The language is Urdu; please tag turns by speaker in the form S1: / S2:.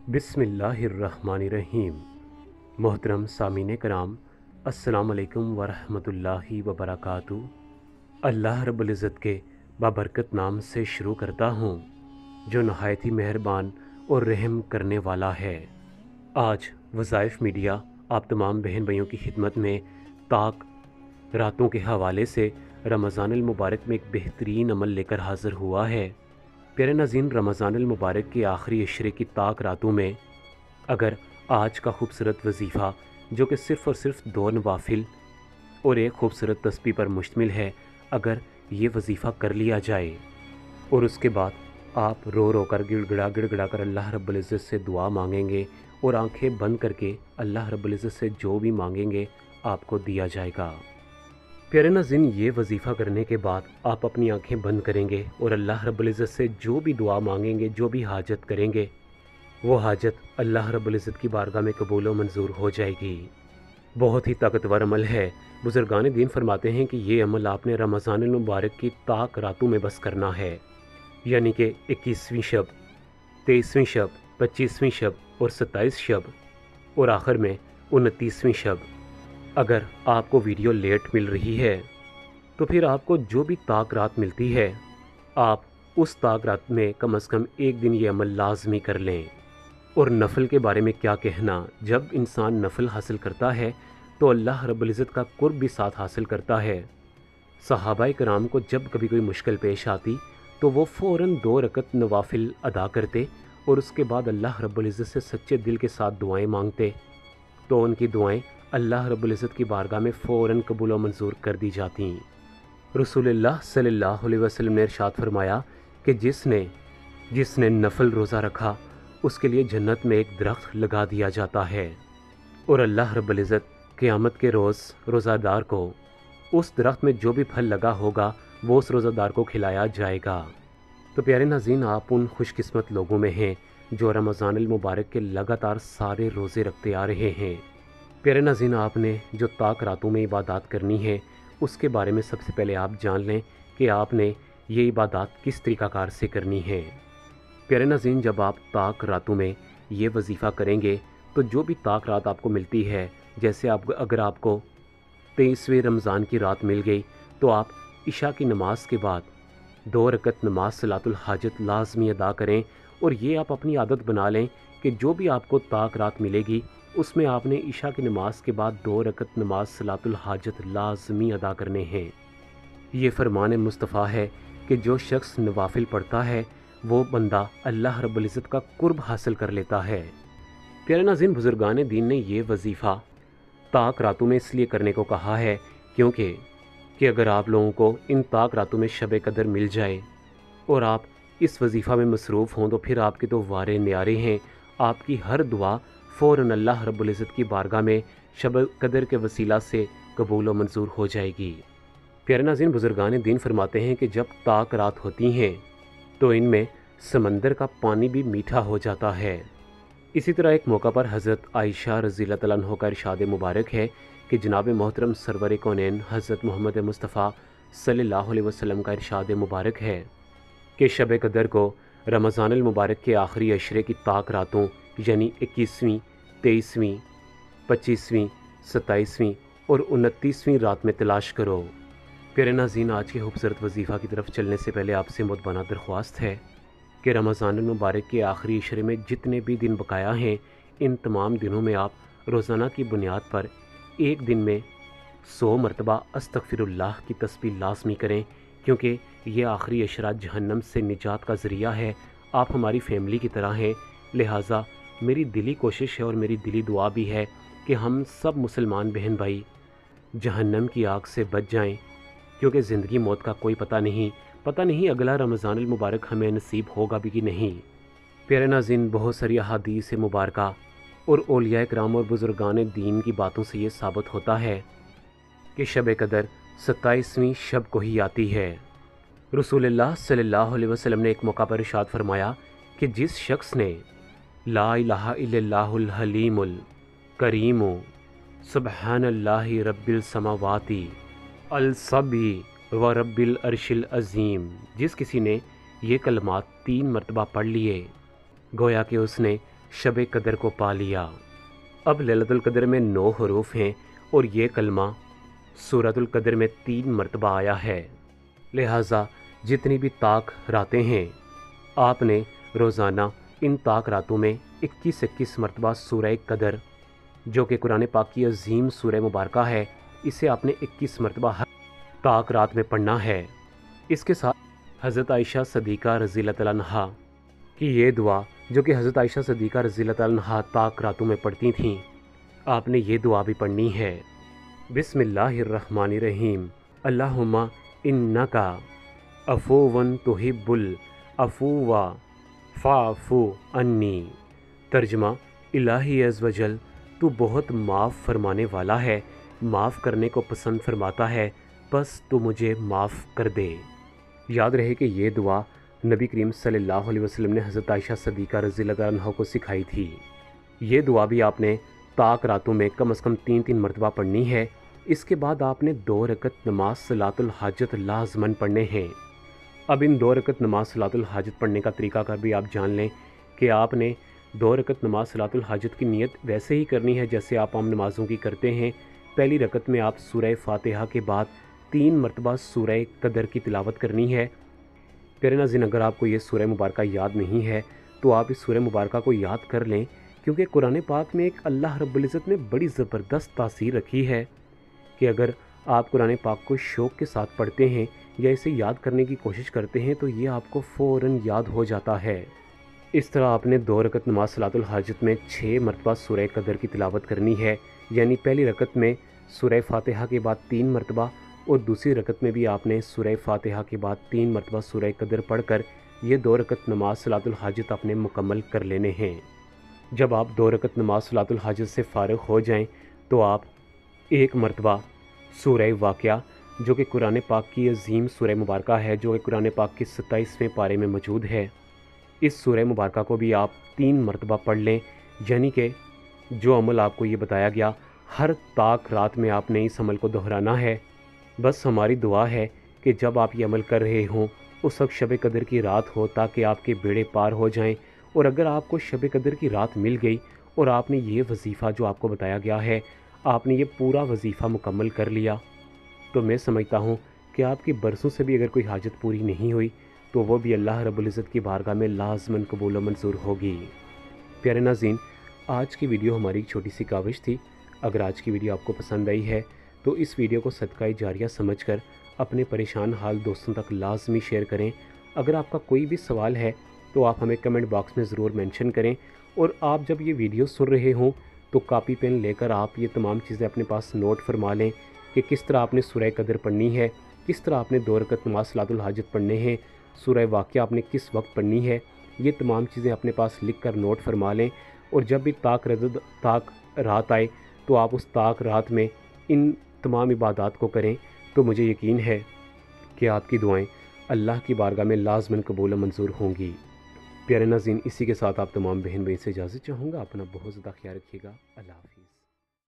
S1: بسم اللہ الرحمن الرحیم۔ محترم سامعین کرام، السلام علیکم ورحمۃ اللہ وبرکاتہ۔ اللہ رب العزت کے بابرکت نام سے شروع کرتا ہوں جو نہایت ہی مہربان اور رحم کرنے والا ہے۔ آج وظائف میڈیا آپ تمام بہن بھائیوں کی خدمت میں طاق راتوں کے حوالے سے رمضان المبارک میں ایک بہترین عمل لے کر حاضر ہوا ہے۔ پیارے ناظرین، رمضان المبارک کے آخری عشرے کی طاق راتوں میں اگر آج کا خوبصورت وظیفہ جو کہ صرف اور صرف 2 نوافل اور ایک خوبصورت تسبیح پر مشتمل ہے، اگر یہ وظیفہ کر لیا جائے اور اس کے بعد آپ رو رو کر گڑ گڑا کر اللہ رب العزت سے دعا مانگیں گے اور آنکھیں بند کر کے اللہ رب العزت سے جو بھی مانگیں گے آپ کو دیا جائے گا۔ پیارے ناظرین، یہ وظیفہ کرنے کے بعد آپ اپنی آنکھیں بند کریں گے اور اللہ رب العزت سے جو بھی دعا مانگیں گے، جو بھی حاجت کریں گے، وہ حاجت اللہ رب العزت کی بارگاہ میں قبول و منظور ہو جائے گی۔ بہت ہی طاقتور عمل ہے۔ بزرگان دین فرماتے ہیں کہ یہ عمل آپ نے رمضان المبارک کی طاق راتوں میں بس کرنا ہے، یعنی کہ 21ویں شب، 23ویں شب، 25ویں شب اور 27 شب اور آخر میں 29ویں شب۔ اگر آپ کو ویڈیو لیٹ مل رہی ہے تو پھر آپ کو جو بھی طاق رات ملتی ہے، آپ اس طاق رات میں کم از کم ایک دن یہ عمل لازمی کر لیں۔ اور نفل کے بارے میں کیا کہنا، جب انسان نفل حاصل کرتا ہے تو اللہ رب العزت کا قرب بھی ساتھ حاصل کرتا ہے۔ صحابہ کرام کو جب کبھی کوئی مشکل پیش آتی تو وہ فوراً 2 رکعت نوافل ادا کرتے اور اس کے بعد اللہ رب العزت سے سچے دل کے ساتھ دعائیں مانگتے تو ان کی دعائیں اللہ رب العزت کی بارگاہ میں فوراً قبول و منظور کر دی جاتی۔ رسول اللہ صلی اللہ علیہ وسلم نے ارشاد فرمایا کہ جس نے نفل روزہ رکھا اس کے لیے جنت میں ایک درخت لگا دیا جاتا ہے اور اللہ رب العزت قیامت کے روز روزہ دار کو اس درخت میں جو بھی پھل لگا ہوگا وہ اس روزہ دار کو کھلایا جائے گا۔ تو پیارے ناظرین، آپ ان خوش قسمت لوگوں میں ہیں جو رمضان المبارک کے لگاتار سارے روزے رکھتے آ رہے ہیں۔ پیارے ناظرین، آپ نے جو طاق راتوں میں عبادات کرنی ہے اس کے بارے میں سب سے پہلے آپ جان لیں کہ آپ نے یہ عبادات کس طریقہ کار سے کرنی ہے۔ پیارے ناظرین، جب آپ طاق راتوں میں یہ وظیفہ کریں گے تو جو بھی طاق رات آپ کو ملتی ہے، جیسے اگر آپ کو 23ویں رمضان کی رات مل گئی تو آپ عشاء کی نماز کے بعد 2 رکعت نماز صلاۃ الحاجت لازمی ادا کریں اور یہ آپ اپنی عادت بنا لیں کہ جو بھی آپ کو طاق رات ملے گی اس میں آپ نے عشاء کی نماز کے بعد 2 رکعت نماز صلاۃ الحاجت لازمی ادا کرنے ہیں۔ یہ فرمان مصطفیٰ ہے کہ جو شخص نوافل پڑھتا ہے وہ بندہ اللہ رب العزت کا قرب حاصل کر لیتا ہے۔ پیارے ناظرین، بزرگان دین نے یہ وظیفہ طاق راتوں میں اس لیے کرنے کو کہا ہے کہ اگر آپ لوگوں کو ان طاق راتوں میں شب قدر مل جائے اور آپ اس وظیفہ میں مصروف ہوں تو پھر آپ کے تو وارے نیارے ہیں، آپ کی ہر دعا فوراً اللہ رب العزت کی بارگاہ میں شب قدر کے وسیلہ سے قبول و منظور ہو جائے گی۔ پیارے ناظرین، بزرگان دین فرماتے ہیں کہ جب طاق رات ہوتی ہیں تو ان میں سمندر کا پانی بھی میٹھا ہو جاتا ہے۔ اسی طرح ایک موقع پر حضرت عائشہ رضی اللہ تعالیٰ عنہ کا ارشاد مبارک ہے کہ جناب محترم سرور کونین حضرت محمد مصطفیٰ صلی اللہ علیہ وسلم کا ارشاد مبارک ہے کہ شب قدر کو رمضان المبارک کے آخری عشرے کی طاق راتوں یعنی 21ویں، 23ویں، 25ویں، 27ویں اور 29ویں رات میں تلاش کرو۔ پیارے ناظرین، آج کے خوبصورت وظیفہ کی طرف چلنے سے پہلے آپ سے مدبانہ درخواست ہے کہ رمضان المبارک کے آخری عشرے میں جتنے بھی دن بقایا ہیں ان تمام دنوں میں آپ روزانہ کی بنیاد پر ایک دن میں 100 مرتبہ استغفر اللہ کی تسبیح لازمی کریں، کیونکہ یہ آخری عشرہ جہنم سے نجات کا ذریعہ ہے۔ آپ ہماری فیملی کی طرح ہیں، لہٰذا میری دلی کوشش ہے اور میری دلی دعا بھی ہے کہ ہم سب مسلمان بہن بھائی جہنم کی آگ سے بچ جائیں، کیونکہ زندگی موت کا کوئی پتہ نہیں اگلا رمضان المبارک ہمیں نصیب ہوگا بھی کہ نہیں۔ پیارے ناظرین، بہت ساری احادیث مبارکہ اور اولیاء کرام اور بزرگان دین کی باتوں سے یہ ثابت ہوتا ہے کہ شب قدر 27ویں شب کو ہی آتی ہے۔ رسول اللہ صلی اللہ علیہ وسلم نے ایک موقع پر ارشاد فرمایا کہ جس شخص نے لا الہ الا اللہ الحلیم الکریم سبحان اللہ رب السماوات السبع و رب العرش العظیم، جس کسی نے یہ کلمات 3 مرتبہ پڑھ لیے گویا کہ اس نے شب قدر کو پا لیا۔ اب لیلۃ القدر میں 9 حروف ہیں اور یہ کلمہ سورۃ القدر میں 3 مرتبہ آیا ہے، لہٰذا جتنی بھی طاق راتیں ہیں آپ نے روزانہ ان طاق راتوں میں 21 مرتبہ سورہ قدر جو کہ قرآن پاک کی عظیم سورہ مبارکہ ہے، اسے آپ نے 21 مرتبہ ہر طاق رات میں پڑھنا ہے۔ اس کے ساتھ حضرت عائشہ صدیقہ رضی اللہ تعالیٰ عنہا کی یہ دعا جو کہ حضرت عائشہ صدیقہ رضی اللہ تعالیٰ عنہا طاق راتوں میں پڑھتی تھیں، آپ نے یہ دعا بھی پڑھنی ہے۔ بسم اللہ الرحمن الرحیم، اللہم انکا عفو تحب العفو فاعف عنی۔ ترجمہ، الہی عز و جل تو بہت معاف فرمانے والا ہے، معاف کرنے کو پسند فرماتا ہے، بس تو مجھے معاف کر دے۔ یاد رہے کہ یہ دعا نبی کریم صلی اللہ علیہ وسلم نے حضرت عائشہ صدیقہ رضی اللہ عنہا کو سکھائی تھی۔ یہ دعا بھی آپ نے طاق راتوں میں کم از کم 3 مرتبہ پڑھنی ہے۔ اس کے بعد آپ نے 2 رکعت نماز صلاۃ الحاجت لازماً پڑھنے ہیں۔ اب ان 2 رکعت نماز صلاۃ الحاجت پڑھنے کا طریقہ کار بھی آپ جان لیں کہ آپ نے 2 رکعت نماز صلاۃ الحاجت کی نیت ویسے ہی کرنی ہے جیسے آپ عام نمازوں کی کرتے ہیں۔ پہلی رکعت میں آپ سورہ فاتحہ کے بعد 3 مرتبہ سورہ قدر کی تلاوت کرنی ہے۔ پیارے ناظرین، اگر آپ کو یہ سورہ مبارکہ یاد نہیں ہے تو آپ اس سورہ مبارکہ کو یاد کر لیں، کیونکہ قرآن پاک میں ایک اللہ رب العزت نے بڑی زبردست تاثیر رکھی ہے کہ اگر آپ قرآن پاک کو شوق کے ساتھ پڑھتے ہیں یا اسے یاد کرنے کی کوشش کرتے ہیں تو یہ آپ کو فوراً یاد ہو جاتا ہے۔ اس طرح آپ نے 2 رکعت نماز صلاۃ الحاجت میں 6 مرتبہ سورہ قدر کی تلاوت کرنی ہے، یعنی پہلی رکعت میں سورہ فاتحہ کے بعد 3 مرتبہ اور دوسری رکعت میں بھی آپ نے سورہ فاتحہ کے بعد 3 مرتبہ سورہ قدر پڑھ کر یہ 2 رکعت نماز صلاۃ الحاجت آپ نے مکمل کر لینے ہیں۔ جب آپ 2 رکعت نماز صلاۃ الحاجت سے فارغ ہو جائیں تو آپ 1 مرتبہ سورہ واقعہ جو کہ قرآن پاک کی عظیم سورہ مبارکہ ہے، جو کہ قرآن پاک کے 27ویں پارے میں موجود ہے، اس سورہ مبارکہ کو بھی آپ 3 مرتبہ پڑھ لیں، یعنی کہ جو عمل آپ کو یہ بتایا گیا ہر طاق رات میں آپ نے اس عمل کو دہرانا ہے۔ بس ہماری دعا ہے کہ جب آپ یہ عمل کر رہے ہوں اس وقت شب قدر کی رات ہو تاکہ آپ کے بیڑے پار ہو جائیں، اور اگر آپ کو شب قدر کی رات مل گئی اور آپ نے یہ وظیفہ جو آپ کو بتایا گیا ہے آپ نے یہ پورا وظیفہ مکمل کر لیا تو میں سمجھتا ہوں کہ آپ کی برسوں سے بھی اگر کوئی حاجت پوری نہیں ہوئی تو وہ بھی اللہ رب العزت کی بارگاہ میں لازماً قبول و منظور ہوگی۔ پیارے ناظرین، آج کی ویڈیو ہماری ایک چھوٹی سی کاوش تھی۔ اگر آج کی ویڈیو آپ کو پسند آئی ہے تو اس ویڈیو کو صدقہ جاریہ سمجھ کر اپنے پریشان حال دوستوں تک لازمی شیئر کریں۔ اگر آپ کا کوئی بھی سوال ہے تو آپ ہمیں کمنٹ باکس میں ضرور مینشن کریں، اور آپ جب یہ ویڈیو سن رہے ہوں تو کاپی پین لے کر آپ یہ تمام چیزیں اپنے پاس نوٹ فرما لیں کہ کس طرح آپ نے سورہ قدر پڑھنی ہے، کس طرح آپ نے 2 رکعت نماز صلاۃ الحاجت پڑھنے ہیں، سورہ واقعہ آپ نے کس وقت پڑھنی ہے، یہ تمام چیزیں اپنے پاس لکھ کر نوٹ فرما لیں، اور جب بھی طاق رات آئے تو آپ اس طاق رات میں ان تمام عبادات کو کریں تو مجھے یقین ہے کہ آپ کی دعائیں اللہ کی بارگاہ میں لازماً قبول و منظور ہوں گی۔ پیارے ناظرین، اسی کے ساتھ آپ تمام بہن بھائی سے اجازت چاہوں گا۔ اپنا بہت زیادہ خیال رکھیے گا۔ اللہ حافظ۔